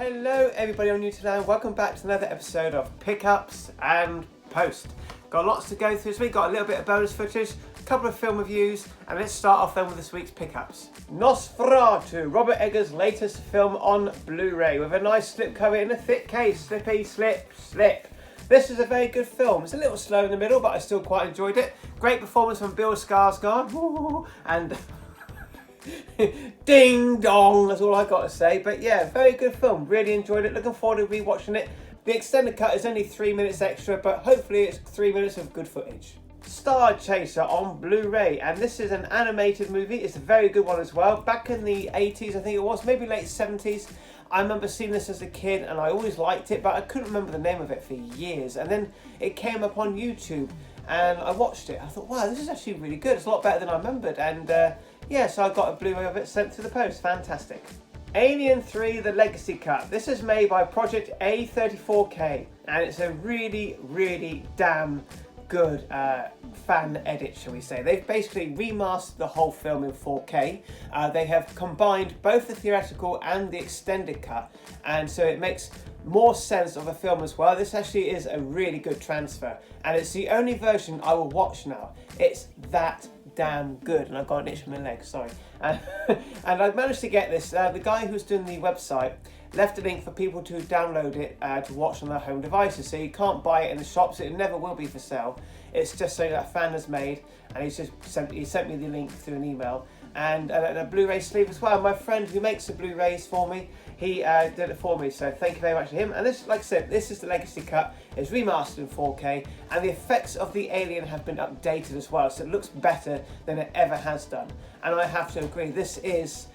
Hello everybody on YouTube land, welcome back to another episode of Pickups and Post. Got lots to go through this week, got a little bit of bonus footage, a couple of film reviews, and let's start off then with this week's pickups. Nosferatu, Robert Eggers' latest film on Blu-ray with a nice slipcover in a thick case, slippy, slip. This is a very good film. It's a little slow in the middle, but I still quite enjoyed it. Great performance from Bill Skarsgård, and ding dong, that's all I got to say. But yeah, very good film, really enjoyed it, looking forward to rewatching it. The extended cut is only 3 minutes extra, but hopefully it's 3 minutes of good footage. Star Chaser on Blu-ray, and this is an animated movie. It's a very good one as well. Back in the 80s, I think it was, maybe late 70s, I remember seeing this as a kid and I always liked it, but I couldn't remember the name of it for years. And then it came up on YouTube and I watched it. I thought, wow, this is actually really good. It's a lot better than I remembered. And yeah, so I got a Blu-ray of it sent to the post. Fantastic. Alien 3, The Legacy Cut. This is made by Project A34K, and it's a really, really damn good fan edit, shall we say. They've basically remastered the whole film in 4K. They have combined both the theatrical and the extended cut, and so it makes more sense of a film as well. This actually is a really good transfer, and it's the only version I will watch now. It's that damn good, and I've got an itch on my leg, sorry. And I've managed to get this. The guy who's doing the website left a link for people to download it to watch on their home devices, so you can't buy it in the shops. It never will be for sale. It's just something that a fan has made, and he sent me the link through an email, and a Blu-ray sleeve as well. My friend who makes the Blu-rays for me, he did it for me, so thank you very much to him. And this, like I said, this is the Legacy Cut. It's remastered in 4K, and the effects of the alien have been updated as well, so it looks better than it ever has done. And I have to agree, this is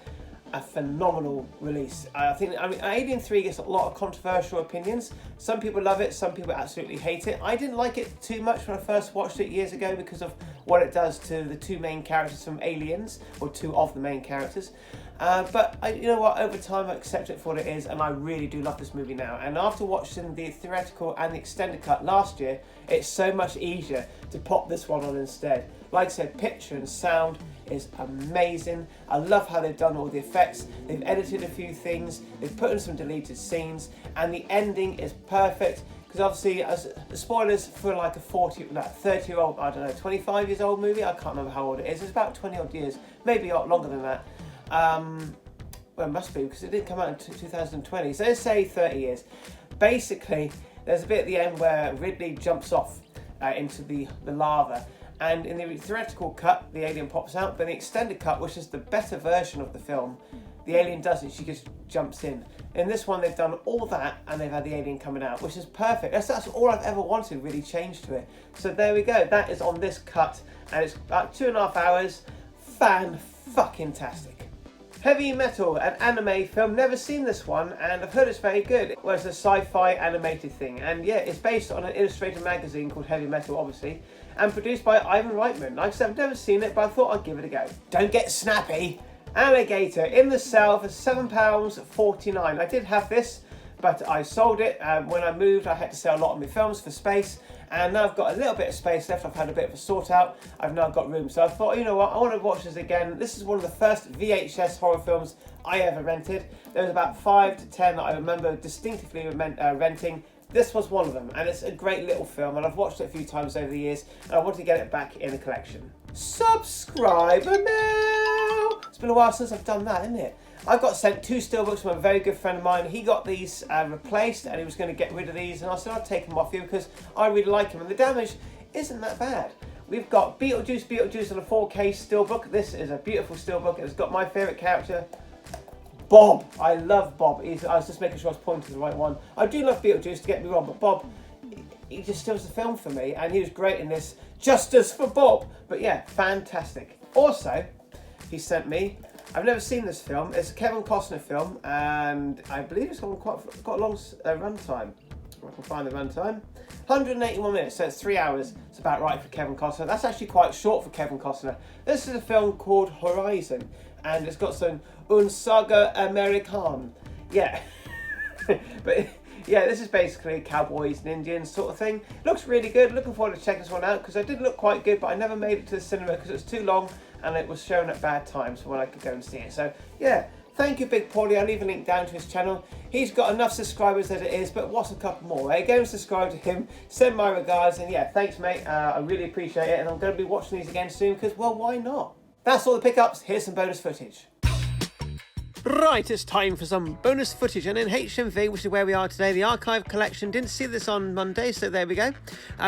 a phenomenal release. I mean, Alien 3 gets a lot of controversial opinions. Some people love it, some people absolutely hate it. I didn't like it too much when I first watched it years ago because of what it does to the two main characters from Aliens, or two of the main characters. But you know what, over time I accept it for what it is, and I really do love this movie now. And after watching the theatrical and the extended cut last year, it's so much easier to pop this one on instead. Like I said, picture and sound is amazing. I love how they've done all the effects. They've edited a few things, they've put in some deleted scenes, and the ending is perfect. Because obviously, as spoilers for like a 30-year-old, I don't know, 25 years old movie, I can't remember how old it is. It's about 20 odd years, maybe longer than that. Well, it must be, because it didn't come out in 2020, so let's say 30 years. Basically, there's a bit at the end where Ridley jumps off into the lava, and in the theatrical cut, the alien pops out, but in the extended cut, which is the better version of the film, the alien doesn't, she just jumps in. In this one, they've done all that, and they've had the alien coming out, which is perfect. That's all I've ever wanted, really changed to it. So there we go, that is on this cut, and it's about 2.5 hours. Fan-fucking-tastic. Heavy Metal, an anime film. Never seen this one, and I've heard it's very good. Well, it's a sci-fi animated thing, and yeah, it's based on an illustrated magazine called Heavy Metal, obviously, and produced by Ivan Reitman. Like I said, I've never seen it, but I thought I'd give it a go. Don't get snappy. Alligator in the Cell for £7.49. I did have this, but I sold it. When I moved, I had to sell a lot of my films for space, and now I've got a little bit of space left. I've had a bit of a sort out. I've now got room, so I thought, you know what, I want to watch this again. This is one of the first VHS horror films I ever rented. There was about 5 to 10 that I remember distinctively renting. This was one of them, and it's a great little film, and I've watched it a few times over the years, and I want to get it back in the collection. Subscriber now! It's been a while since I've done that, isn't it? I got sent 2 steelbooks from a very good friend of mine. He got these replaced, and he was going to get rid of these, and I said I'll take them off you because I really like them, and the damage isn't that bad. We've got Beetlejuice on a 4K steelbook. This is a beautiful steelbook. It's got my favourite character, Bob. I love Bob. I was just making sure I was pointing to the right one. I do love Beetlejuice, to get me wrong, but Bob, he just steals the film for me, and he was great in this. Justice for Bob. But yeah, fantastic. Also, he sent me, I've never seen this film. It's a Kevin Costner film, and I believe it's got a long runtime. I can find the runtime. 181 minutes, so it's 3 hours. It's about right for Kevin Costner. That's actually quite short for Kevin Costner. This is a film called Horizon, and it's got some Un Saga American. Yeah. But yeah, this is basically cowboys and Indians sort of thing. Looks really good. Looking forward to checking this one out, because I did look quite good, but I never made it to the cinema because it was too long and it was shown at bad times for when I could go and see it. So yeah, Thank you, BigPauly. I'll leave a link down to his channel. He's got enough subscribers as it is, but what's a couple more, eh? Go and subscribe to him, send my regards, and yeah, thanks mate, I really appreciate it, and I'm going to be watching these again soon, because, well, why not? That's all the pickups, here's some bonus footage. Right, it's time for some bonus footage, and in HMV, which is where we are today, the archive collection, didn't see this on Monday, so there we go.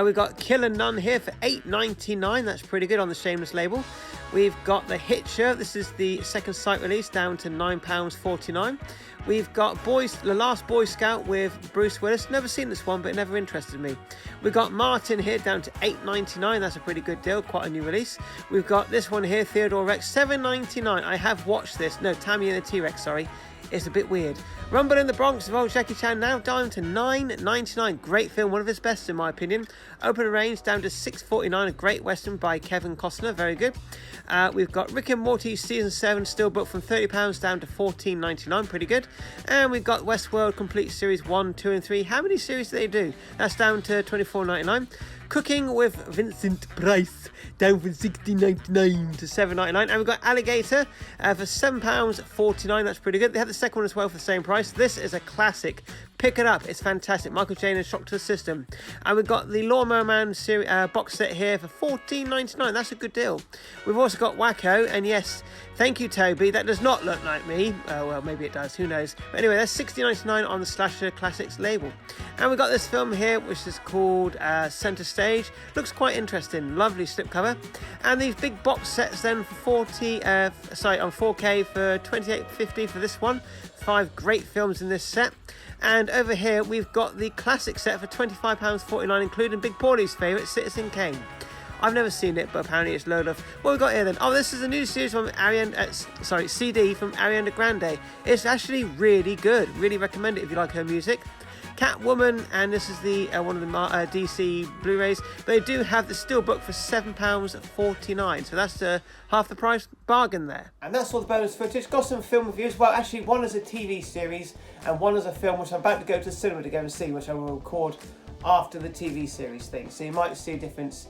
We've got Killer Nun here for $8.99, that's pretty good on the Shameless label. We've got The Hitcher, this is the second site release, down to £9.49. We've got The Last Boy Scout with Bruce Willis. Never seen this one, but it never interested me. We've got Martin here down to $8.99. That's a pretty good deal, quite a new release. We've got this one here, Theodore Rex, $7.99. I have watched this. No, Tammy and the T-Rex, sorry. It's a bit weird. Rumble in the Bronx of old Jackie Chan now down to $9.99. Great film, one of his best in my opinion. Open Range down to $6.49. A great western by Kevin Costner, very good. We've got Rick and Morty season 7 still booked from £30 down to $14.99, pretty good. And we've got Westworld Complete Series 1, 2 and 3. How many series do they do? That's down to $24.99. Cooking with Vincent Price down from $16.99 to $7.99. And we've got Alligator for £7.49. That's pretty good. They have the second one as well for the same price. This is a classic. Pick it up. It's fantastic. Michael Caine and Shock to the System. And we've got the Lawnmower Man series, box set here for $14.99. That's a good deal. We've also got Wacko. And yes, thank you, Toby. That does not look like me. Well, maybe it does. Who knows? But anyway, that's $16.99 on the Slasher Classics label. And we've got this film here, which is called Centre Stage. Looks quite interesting. Lovely slipcover. And these big box sets then for on 4K for $28.50 for this one. 5 great films in this set. And over here we've got the classic set for £25.49, including BigPauly's favourite, Citizen Kane. I've never seen it, but apparently it's load of... What have we got here then? Oh, this is a new series from CD from Ariana Grande. It's actually really good. Really recommend it if you like her music. Catwoman, and this is the one of the DC Blu-rays. They do have the steelbook for £7.49, so that's half the price, bargain there. And that's all the bonus footage. Got some film reviews. Well, actually, one is a TV series, and one is a film which I'm about to go to the cinema to go and see, which I will record after the TV series thing. So you might see a difference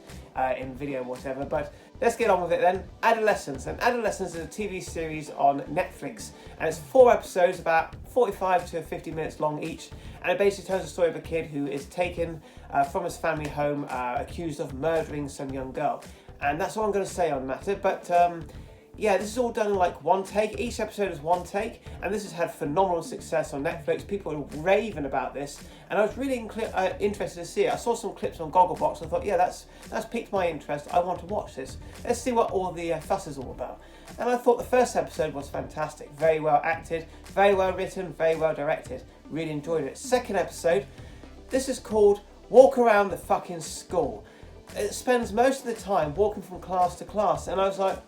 in video or whatever, but let's get on with it then. Adolescence. And Adolescence is a TV series on Netflix, and it's 4 episodes, about 45 to 50 minutes long each, and it basically tells the story of a kid who is taken from his family home, accused of murdering some young girl. And that's all I'm going to say on the matter, but yeah, this is all done in like one take. Each episode is one take, and this has had phenomenal success on Netflix. People are raving about this, and I was really interested to see it. I saw some clips on Gogglebox. I thought, yeah, that's piqued my interest. I want to watch this. Let's see what all the fuss is all about. And I thought the first episode was fantastic. Very well acted, very well written, very well directed. Really enjoyed it. Second episode, this is called Walk Around the Fucking School. It spends most of the time walking from class to class, and I was like,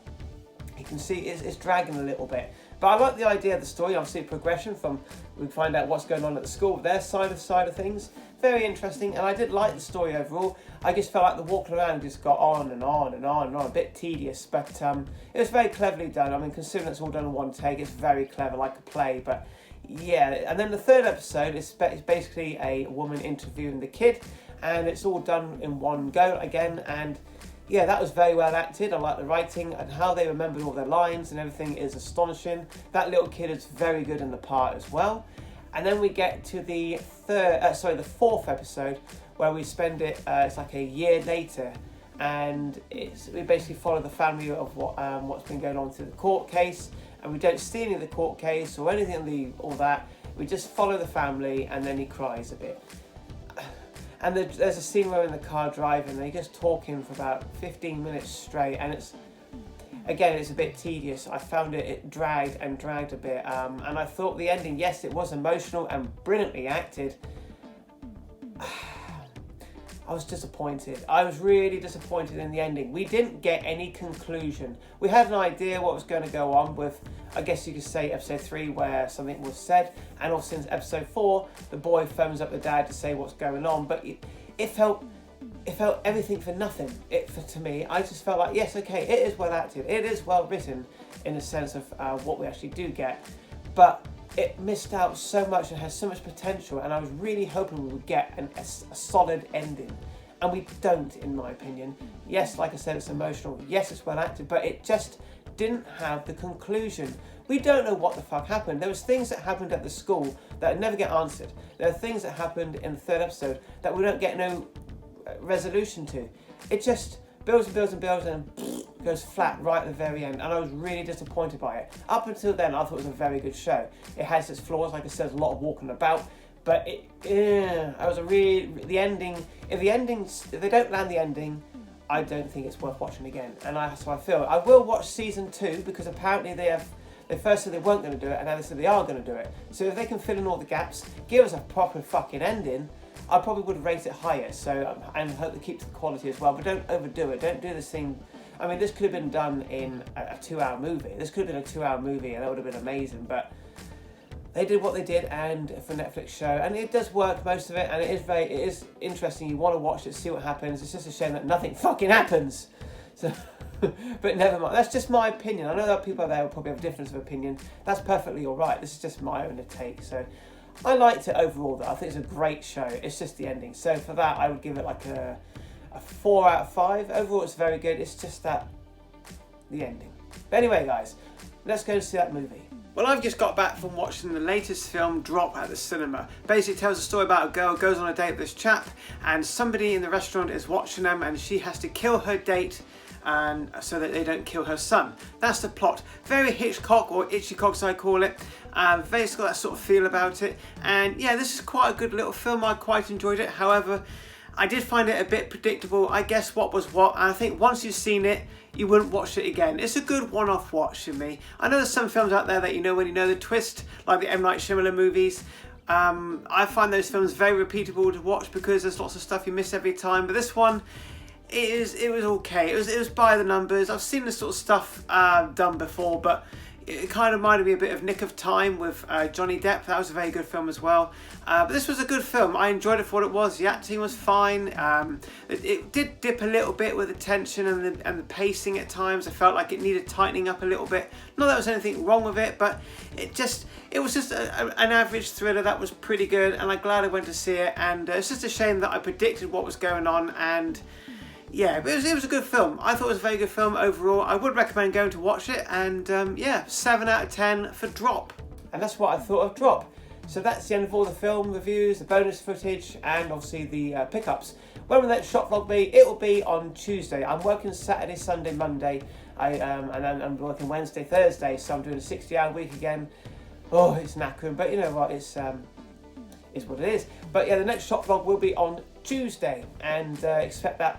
you can see it's dragging a little bit. But I like the idea of the story, obviously progression from, we find out what's going on at the school, their side of things. Very interesting, and I did like the story overall. I just felt like the walking around just got on and on and on and on, a bit tedious, but it was very cleverly done. I mean, considering it's all done in one take, it's very clever, like a play, but yeah. And then the third episode is basically a woman interviewing the kid, and it's all done in one go again, and yeah, that was very well acted. I like the writing and how they remembered all their lines and everything is astonishing. That little kid is very good in the part as well. And then we get to the fourth episode, where we spend it. It's like a year later, and we basically follow the family of what's been going on through the court case, and we don't see any of the court case or anything all that. We just follow the family, and then he cries a bit. And there's a scene where we're in the car driving, and they're just talking for about 15 minutes straight, and it's a bit tedious. I found it dragged a bit, and I thought the ending, yes, it was emotional and brilliantly acted. I was disappointed. I was really disappointed in the ending. We didn't get any conclusion. We had an idea what was going to go on with, I guess you could say, episode 3, where something was said, and also since episode 4, the boy phones up the dad to say what's going on, but it felt everything for nothing. To me, I just felt like, yes, okay, it is well acted, it is well written in the sense of what we actually do get, but it missed out so much and has so much potential, and I was really hoping we would get a solid ending, and we don't, in my opinion. Yes, like I said, it's emotional, yes, it's well acted, but it just didn't have the conclusion. We don't know what the fuck happened. There was things that happened at the school that never get answered. There are things that happened in the third episode that we don't get no resolution to. It just builds and builds and builds and goes flat right at the very end, and I was really disappointed by it. Up until then, I thought it was a very good show. It has its flaws, like I said, there's a lot of walking about, but the ending. If they don't land the ending, I don't think it's worth watching again. And that's how I feel. I will watch season 2 because apparently they first said they weren't going to do it, and now they said they are going to do it. So if they can fill in all the gaps, give us a proper fucking ending, I probably would rate it higher. So and hope it keeps the quality as well. But don't overdo it. Don't do this thing. I mean, this could have been done in a 2-hour movie. This could have been a 2-hour movie, and that would have been amazing. But they did what they did, and for a Netflix show, and it does work, most of it, and it is interesting. You want to watch it, see what happens. It's just a shame that nothing fucking happens. So, but never mind. That's just my opinion. I know that people out there will probably have a difference of opinion. That's perfectly all right. This is just my own take. So I liked it overall, though. I think it's a great show. It's just the ending. So for that, I would give it like a 4 out of 5. Overall, it's very good. It's just that the ending. But anyway, guys, let's go and see that movie. Well, I've just got back from watching the latest film, Drop, at the cinema. Basically, it tells a story about a girl goes on a date with this chap, and somebody in the restaurant is watching them, and she has to kill her date, and so that they don't kill her son. That's the plot. Very Hitchcock, or Itchycock as I call it. Very got that sort of feel about it. And yeah, this is quite a good little film. I quite enjoyed it. However, I did find it a bit predictable. I guess what was what. And I think once you've seen it, you wouldn't watch it again. It's a good one-off watch for me. I know there's some films out there that you know when you know the twist, like the M. Night Shyamalan movies. I find those films very repeatable to watch because there's lots of stuff you miss every time. But this one, it was okay. It was by the numbers. I've seen this sort of stuff done before, but it kind of reminded me a bit of Nick of Time with Johnny Depp. That was a very good film as well. But this was a good film. I enjoyed it for what it was. The acting was fine. It did dip a little bit with the tension and the pacing at times. I felt like it needed tightening up a little bit. Not that there was anything wrong with it, but it was just an average thriller that was pretty good, and I'm glad I went to see it. And it's just a shame that I predicted what was going on, and yeah, but it was a good film. I thought it was a very good film overall. I would recommend going to watch it, and yeah, 7 out of 10 for Drop. And that's what I thought of Drop. So that's the end of all the film reviews, the bonus footage, and obviously the pickups. When will that shop vlog be? It will be on Tuesday. I'm working Saturday, Sunday, Monday, and then I'm working Wednesday, Thursday, so I'm doing a 60-hour week again. Oh, it's knackering, but you know what, it's what it is. But yeah, the next shop vlog will be on Tuesday, and expect that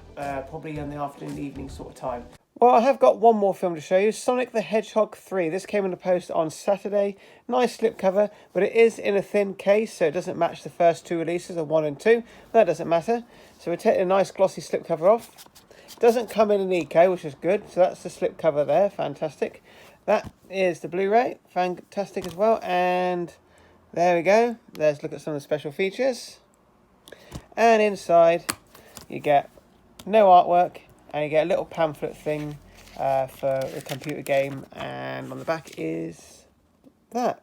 probably in the afternoon, evening sort of time. Well, I have got one more film to show you, Sonic the Hedgehog 3. This came in the post on Saturday. Nice slipcover, but it is in a thin case, so it doesn't match the first 2 releases of 1 and 2. That doesn't matter. So we're taking a nice glossy slipcover off. It doesn't come in an eco, which is good. So that's the slipcover there, fantastic. That is the Blu-ray, fantastic as well. And there we go. Let's look at some of the special features. And inside, you get no artwork, and you get a little pamphlet thing for a computer game, and on the back is that.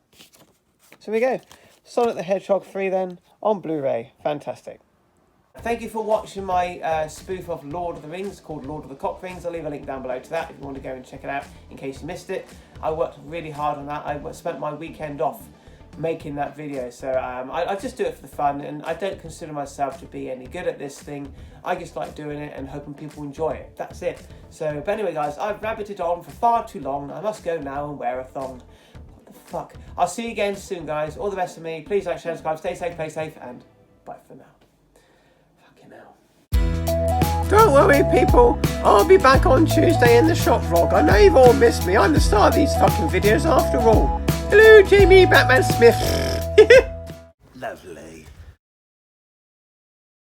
So there we go. Sonic the Hedgehog 3 then, on Blu-ray. Fantastic. Thank you for watching my spoof of Lord of the Rings called Lord of the Cock Rings. I'll leave a link down below to that if you want to go and check it out in case you missed it. I worked really hard on that. I spent my weekend off making that video, so I just do it for the fun, and I don't consider myself to be any good at this thing. I just like doing it and hoping people enjoy it. That's it. So, but anyway guys, I've rabbited on for far too long. I must go now and wear a thong. What the fuck? I'll see you again soon, guys. All the best of me. Please like, share, subscribe, stay safe, play safe, and bye for now. Fucking hell. Don't worry people, I'll be back on Tuesday in the shop vlog. I know you've all missed me. I'm the star of these fucking videos after all. Hello, Jamie Batman Smith. Lovely.